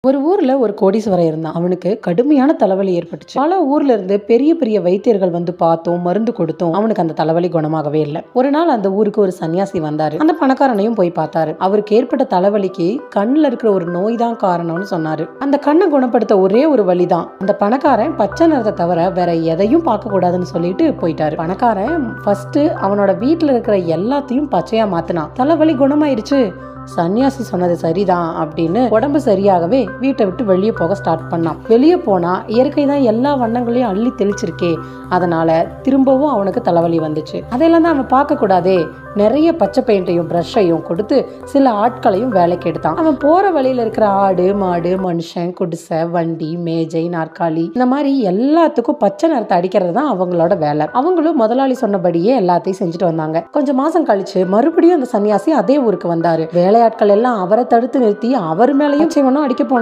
ஒரு ஊர்ல ஒரு கோடீஸ்வரன் இருந்தான். அவனுக்கு கடுமையான தலைவலி ஏற்பட்டுச்சு. பல ஊர்ல இருந்து பெரிய பெரிய வைத்தியர்கள் வந்து பார்த்தும் மருந்து கொடுத்தும் அவனுக்கு அந்த தலைவலி குணமாகவே இல்லை. ஒரு நாள் அந்த ஊருக்கு ஒரு சன்னியாசி வந்தாரு. அந்த பணக்காரனையும் போய் பார்த்தாரு. அவருக்கு ஏற்பட்ட தலைவலிக்கு கண்ணுல இருக்கிற ஒரு நோய் தான் காரணம்னு சொன்னாரு. அந்த கண்ணை குணப்படுத்த ஒரே ஒரு வழிதான். அந்த பணக்காரன் பச்சை நிறத்தை தவிர வேற எதையும் பார்க்க கூடாதுன்னு சொல்லிட்டு போயிட்டாரு. பணக்காரன் ஃபர்ஸ்ட் அவனோட வீட்டுல இருக்கிற எல்லாத்தையும் பச்சையா மாத்தினான். தலைவலி குணமாயிருச்சு. சன்னியாசி சொன்னது சரிதான் அப்படின்னு உடம்பு சரியாகவே வீட்டை விட்டு வெளியே போக ஸ்டார்ட் பண்ணான். வெளியே போனா இயற்கை தான் எல்லா வண்ணங்களையும் அள்ளி தெளிச்சிருக்கே, அதனால திரும்பவும் அவனுக்கு தலைவலி வந்துச்சு. அதையெல்லாம் தான் அவன் பார்க்க கூடாதே. நிறைய பச்சை பெயிண்டையும் பிரஷையும் கொடுத்து சில ஆட்களையும் வேலைக்கு எடுத்தான். அவன் போற வழியில இருக்கிற ஆடு மாடு மனுஷன் குடிசை வண்டி மேஜை நாற்காலி இந்த மாதிரி எல்லாத்துக்கும் பச்சை நிறத்தை அடிக்கிறது தான் அவங்களோட வேலை. அவங்களும் முதலாளி சொன்னபடியே எல்லாத்தையும் செஞ்சுட்டு வந்தாங்க. கொஞ்சம் மாசம் கழிச்சு மறுபடியும் அந்த சன்னியாசி அதே ஊருக்கு வந்தாரு. வேலையாட்கள் எல்லாம் அவரை தடுத்து நிறுத்தி அவர் மேலையும் அடிக்க போனாங்க.